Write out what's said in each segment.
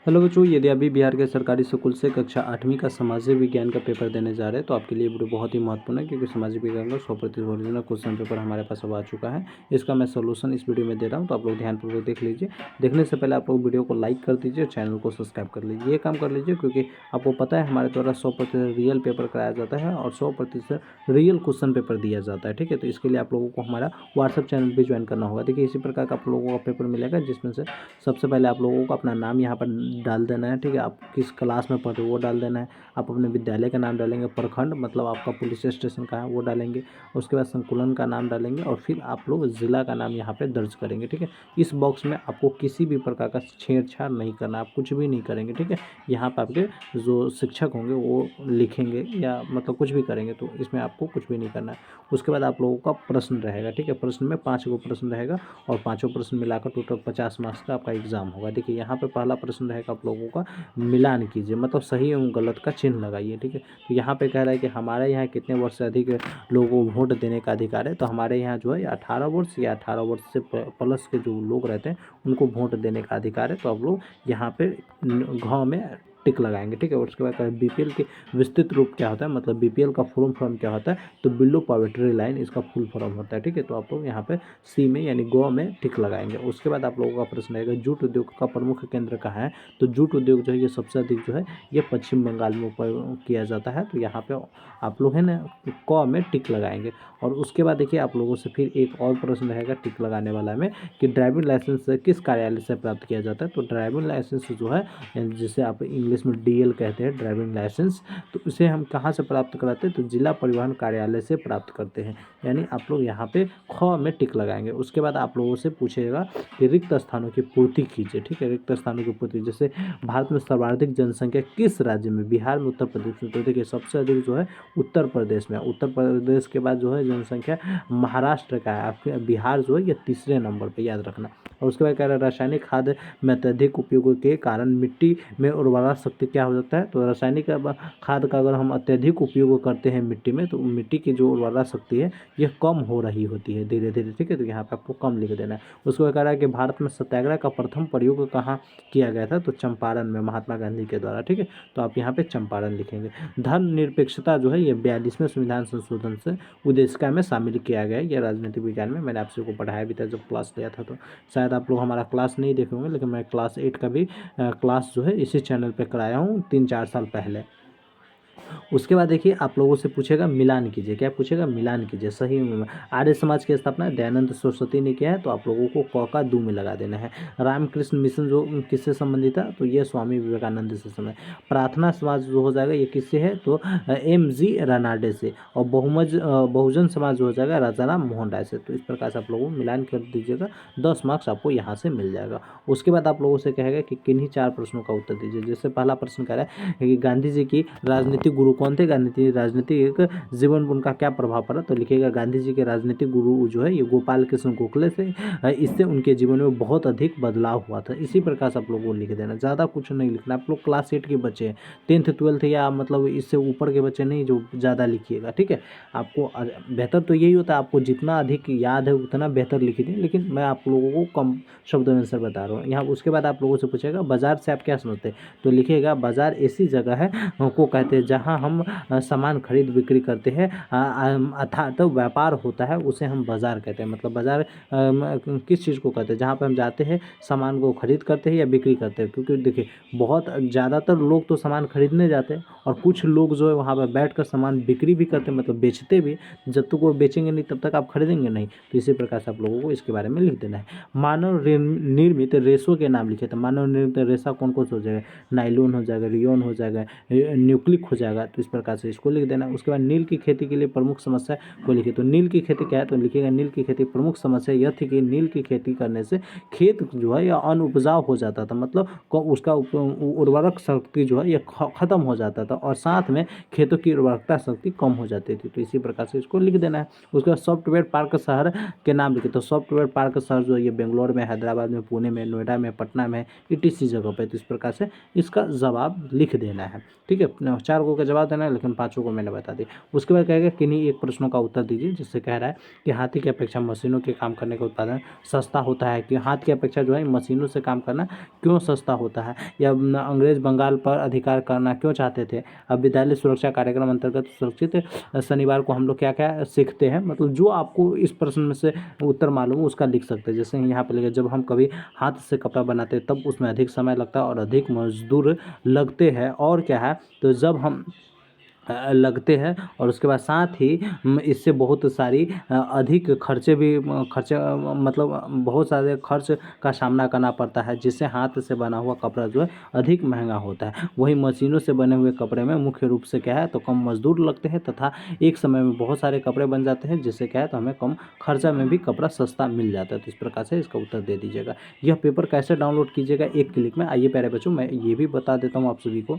Hello बच्चों, यदि अभी बिहार के सरकारी स्कूल से कक्षा 8वीं का सामाजिक विज्ञान का पेपर देने जा रहे हैं तो आपके लिए वीडियो बहुत ही महत्वपूर्ण है, क्योंकि सामाजिक विज्ञान का 100% ओरिजिनल क्वेश्चन पेपर हमारे पास अब आ चुका है। इसका मैं सोल्यूशन इस वीडियो में दे रहा हूं, तो आप लोग ध्यानपूर्वक देख लीजिए। देखने से पहले आप लोग वीडियो को लाइक कर दीजिए और चैनल को सब्सक्राइब कर लीजिए। ये काम कर लीजिए क्योंकि आपको पता है हमारे द्वारा 100% रियल पेपर कराया जाता है और 100% रियल क्वेश्चन पेपर दिया जाता है। ठीक है, तो इसके लिए आप लोगों को हमारा व्हाट्सअप चैनल भी ज्वाइन करना होगा। देखिए, इसी प्रकार का आप लोगों का पेपर मिलेगा, जिसमें से सबसे पहले आप लोगों को अपना नाम यहाँ पर डाल देना है। ठीक है, आप किस क्लास में पढ़ रहे हो वो डाल देना है। आप अपने विद्यालय का नाम डालेंगे, प्रखंड मतलब आपका पुलिस स्टेशन का है वो डालेंगे। उसके बाद संकुलन का नाम डालेंगे और फिर आप लोग ज़िला का नाम यहाँ पे दर्ज करेंगे। ठीक है, इस बॉक्स में आपको किसी भी प्रकार का छेड़छाड़ नहीं करना, आप कुछ भी नहीं करेंगे। ठीक है, यहाँ पर आपके जो शिक्षक होंगे वो लिखेंगे या मतलब कुछ भी करेंगे, तो इसमें आपको कुछ भी नहीं करना है। उसके बाद आप लोगों का प्रश्न रहेगा। ठीक है, प्रश्न में 5 गो प्रश्न रहेगा और पाँचों प्रश्न मिलाकर टोटल 50 मार्क्स का आपका एग्जाम होगा। देखिए, यहाँ पे पहला प्रश्न रहेगा आप लोगों का मिलान कीजिए, मतलब सही एवं गलत का चिन्ह लगाइए। ठीक है, तो यहाँ पे कह रहा है कि हमारे यहाँ कितने वर्ष से अधिक लोगों को वोट देने का अधिकार है, तो हमारे यहाँ जो है 18 वर्ष या 18 वर्ष से प्लस के जो लोग रहते हैं उनको वोट देने का अधिकार है। तो आप लोग यहाँ पे घ में टिक लगाएंगे। ठीक है, उसके बाद बीपीएल के विस्तृत रूप क्या होता है, मतलब बीपीएल का फुल फॉर्म क्या होता है, तो बिलो पॉवर्टी लाइन इसका फुल फॉर्म होता है। ठीक है, तो आप लोग यहाँ पे सी में यानी गो में टिक लगाएंगे। उसके बाद आप लोगों का प्रश्न रहेगा जूट उद्योग का प्रमुख केंद्र कहाँ है, तो जूट उद्योग जो है ये सबसे अधिक जो है ये पश्चिम बंगाल में किया जाता है। तो यहाँ पे आप लोग है ना क में टिक लगाएंगे। और उसके बाद देखिए आप लोगों से फिर एक और प्रश्न रहेगा टिक लगाने वाला में कि ड्राइविंग लाइसेंस किस कार्यालय से प्राप्त किया जाता है, तो ड्राइविंग लाइसेंस जो है जिसे आप इंग्लिश में डीएल कहते हैं ड्राइविंग लाइसेंस, तो इसे हम कहाँ से प्राप्त कराते हैं, तो जिला परिवहन कार्यालय से प्राप्त करते हैं। यानी आप लोग यहाँ पे ख में टिक लगाएंगे। उसके बाद आप लोगों से पूछेगा कि रिक्त स्थानों की पूर्ति कीजिए। ठीक है, रिक्त स्थानों की पूर्ति, जैसे भारत में सर्वाधिक जनसंख्या किस राज्य में, बिहार में, उत्तर प्रदेश में, तो देखिए सबसे अधिक जो है उत्तर प्रदेश में। उत्तर प्रदेश के बाद जो है जनसंख्या महाराष्ट्र का है, आपके बिहार जो है ये तीसरे नंबर पर, याद रखना। और उसके बाद कह रहा है रासायनिक खाद में अत्यधिक उपयोग के कारण मिट्टी में उर्वरा शक्ति क्या हो जाता है, तो रासायनिक खाद का अगर हम अत्यधिक उपयोग करते हैं मिट्टी में, तो मिट्टी की जो उर्वरा शक्ति है ये कम हो रही होती है धीरे धीरे। ठीक है, तो यहाँ पे आपको कम लिख देना है। उसको कह रहा है कि भारत में सत्याग्रह का प्रथम प्रयोग कहाँ किया गया था, तो चंपारण में महात्मा गांधी के द्वारा। ठीक है, तो आप यहाँ पे चंपारण लिखेंगे। धर्मनिरपेक्षता जो है ये 42वें संविधान संशोधन से उद्देशिका में शामिल किया गया है। यह राजनीतिक विज्ञान में मैंने आपसे को पढ़ाया भी था जब क्लास लिया था, तो शायद आप लोग हमारा क्लास नहीं देखे होंगे, लेकिन मैं क्लास 8 का भी क्लास जो है इसी चैनल पे कराया हूँ 3-4 साल पहले। उसके बाद देखिए आप लोगों से पूछेगा मिलान कीजिए, क्या पूछेगा, मिलान कीजिए सही में। आर्य समाज की स्थापना दयानंद सरस्वती ने किया है, तो आप लोगों को क का दू में लगा देना है। रामकृष्ण मिशन जो किससे संबंधित है, तो ये स्वामी विवेकानंद से संबंधित। प्रार्थना समाज जो हो जाएगा ये किससे है, तो MG रनाडे से। और बहुजन समाज जो हो जाएगा राजाराम मोहन राय से। तो इस प्रकार से आप लोगों को मिलान कर दीजिएगा, 10 मार्क्स आपको यहाँ से मिल जाएगा। उसके बाद आप लोगों से कहेगा कि किन्हीं 4 प्रश्नों का उत्तर दीजिए। जैसे पहला प्रश्न कह रहा है कि गांधी जी की राजनीतिक गुरु कौन थे, राजनीतिक जीवन में उनका क्या प्रभाव पड़ा, तो लिखिएगा गांधी जी के राजनीतिक गुरु जो है ये गोपाल कृष्ण गोखले से, इससे उनके जीवन में बहुत अधिक बदलाव हुआ था। इसी प्रकार से आप लोगों को लिख देना, ज़्यादा कुछ नहीं लिखना। आप लोग क्लास 8 के बच्चे हैं, 10th 12th या मतलब इससे ऊपर के बच्चे नहीं जो ज़्यादा लिखिएगा। ठीक है, आपको बेहतर तो यही होता है, आपको जितना अधिक याद है उतना बेहतर लिख दें, लेकिन मैं आप लोगों को कम शब्दों में से बता रहा हूँ यहाँ। उसके बाद आप लोगों से पूछेगा बाजार से आप क्या समझते हैं, तो लिखिएगा बाजार ऐसी जगह है को कहते हैं जहाँ हम सामान खरीद बिक्री करते हैं, अर्थात तो व्यापार होता है उसे हम बाजार कहते हैं। मतलब बाजार किस चीज़ को कहते हैं, जहाँ पर हम जाते हैं सामान को खरीद करते हैं या बिक्री करते हैं। क्योंकि देखिए बहुत ज़्यादातर लोग तो सामान खरीदने जाते हैं और कुछ लोग जो है वहाँ पर बैठकर सामान बिक्री भी करते हैं, मतलब बेचते भी। जब तक वो बेचेंगे नहीं तब तक आप खरीदेंगे नहीं। तो इसी प्रकार से आप लोगों को इसके बारे में लिख देना है। मानव निर्मित रेशों के नाम लिखे थे। मानव निर्मित रेशा कौन कौन सा हो जाएगा, नाइलॉन हो जाएगा, रियोन हो जाएगा, न्यूक्लिक हो जाएगा। तो इस प्रकार से इसको लिख देना। उसके बाद नील की खेती के लिए प्रमुख समस्या को लिखिए। तो नील की खेती क्या है, तो लिखिएगा नील की खेती प्रमुख समस्या यह थी कि नील की खेती करने से खेत जो है यह अनउपजाऊ हो जाता था, मतलब उसका उर्वरक शक्ति जो है यह खत्म हो जाता था और साथ में खेतों की उर्वरकता शक्ति कम हो जाती थी। तो इसी प्रकार से इसको लिख देना है। उसके बाद सॉफ्टवेयर पार्क शहर के नाम लिखिए। तो सॉफ्टवेयर पार्क शहर जो है ये बेंगलोर में, हैदराबाद में, पुणे में, नोएडा में, पटना में, ETC जगह पे। तो इस प्रकार से इसका जवाब लिख देना है। ठीक है, 4 को जवाब देना है, लेकिन 5 को मैंने बता दिया। उसके बाद कहेगा किन्हीं एक प्रश्नों का उत्तर दीजिए, जिससे कह रहा है कि हाथी की अपेक्षा मशीनों के काम करने का उत्पादन सस्ता होता है, कि हाथ की अपेक्षा जो है मशीनों से काम करना क्यों सस्ता होता है, या अंग्रेज बंगाल पर अधिकार करना क्यों चाहते थे। अब विद्यालय सुरक्षा कार्यक्रम अंतर्गत सुरक्षित शनिवार को हम लोग क्या क्या सीखते हैं, मतलब जो आपको इस प्रश्न में से उत्तर मालूम है उसका लिख सकते हैं। जैसे यहाँ पर लिखा, जब हम कभी हाथ से कपड़ा बनाते हैं तब उसमें अधिक समय लगता है और अधिक मजदूर लगते हैं, और क्या है, तो जब हम लगते हैं और उसके बाद साथ ही इससे बहुत सारी अधिक खर्चे भी मतलब बहुत सारे खर्च का सामना करना पड़ता है, जिससे हाथ से बना हुआ कपड़ा जो है अधिक महंगा होता है। वही मशीनों से बने हुए कपड़े में मुख्य रूप से क्या है, तो कम मजदूर लगते हैं तथा एक समय में बहुत सारे कपड़े बन जाते हैं, जिससे क्या है, तो हमें कम खर्चा में भी कपड़ा सस्ता मिल जाता है। तो इस प्रकार से इसका उत्तर दे दीजिएगा। यह पेपर कैसे डाउनलोड कीजिएगा, एक क्लिक में। आइए प्यारे बच्चों, मैं ये भी बता देता हूँ आप सभी को।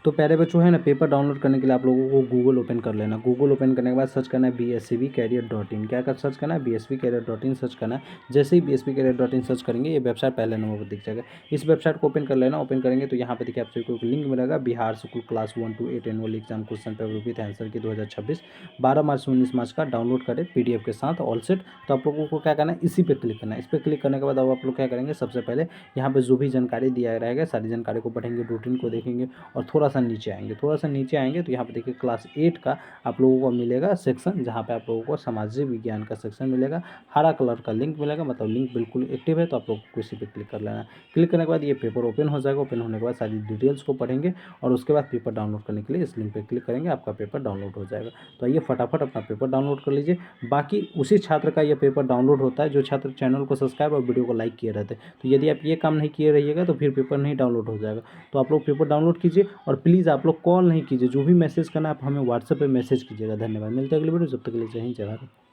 तो प्यारे बच्चों है ना, पेपर डाउनलोड करने के लिए आप लोगों को गूगल ओपन कर लेना। गूगल ओपन करने के बाद सर्च करना है bscbcareer.in। क्या कर सर्च करना है, bscbcareer.in सर्च करना है। जैसे ही bscbcareer.in सर्च करेंगे ये वेबसाइट पहले नंबर पर दिख जाएगा। इस वेबसाइट को ओपन कर लेना। ओपन करेंगे तो यहाँ पे देखिए आप सभी को एक लिंक मिलेगा, Bihar school class 1 to 8 annual exam question paper with answer की 2026 12 मार्च से 19 मार्च का डाउनलोड करें PDF के साथ ऑल सेट। तो आप लोगों को क्या करना है, इसी पे क्लिक करना है। इस पर क्लिक करने के बाद अब आप लोग क्या करेंगे, सबसे पहले यहाँ पे जो भी जानकारी दिया रहेगा सारी जानकारी को पढ़ेंगे, रूटीन को देखेंगे और थोड़ा सा नीचे आएंगे। थोड़ा सा नीचे आएंगे तो यहाँ पे देखिए क्लास 8 का आप लोगों को मिलेगा सेक्शन, जहाँ पे आप लोगों को सामाजिक विज्ञान का सेक्शन मिलेगा। हरा कलर का लिंक मिलेगा, मतलब लिंक बिल्कुल एक्टिव है, तो आप लोग को इसी पे क्लिक कर लेना है। क्लिक करने के बाद ये पेपर ओपन हो जाएगा। ओपन होने के बाद सारी डिटेल्स को पढ़ेंगे और उसके बाद पेपर डाउनलोड करने के लिए इस लिंक पर क्लिक करेंगे, आपका पेपर डाउनलोड हो जाएगा। तो आइए फटाफट अपना पेपर डाउनलोड कर लीजिए। बाकी उसी छात्र का यह पेपर डाउनलोड होता है जो छात्र चैनल को सब्सक्राइब और वीडियो को लाइक किए रहते हैं। तो यदि आप ये काम नहीं किए रहिएगा तो फिर पेपर नहीं डाउनलोड हो जाएगा। तो आप लोग पेपर डाउनलोड कीजिए और प्लीज़ आप लोग कॉल नहीं कीजिए। जो भी मैसेज करना आप हमें व्हाट्सएप पे मैसेज कीजिएगा। धन्यवाद। मिलते हैं अगली वीडियो, जब तक के लिए जय हिंद जय भारत।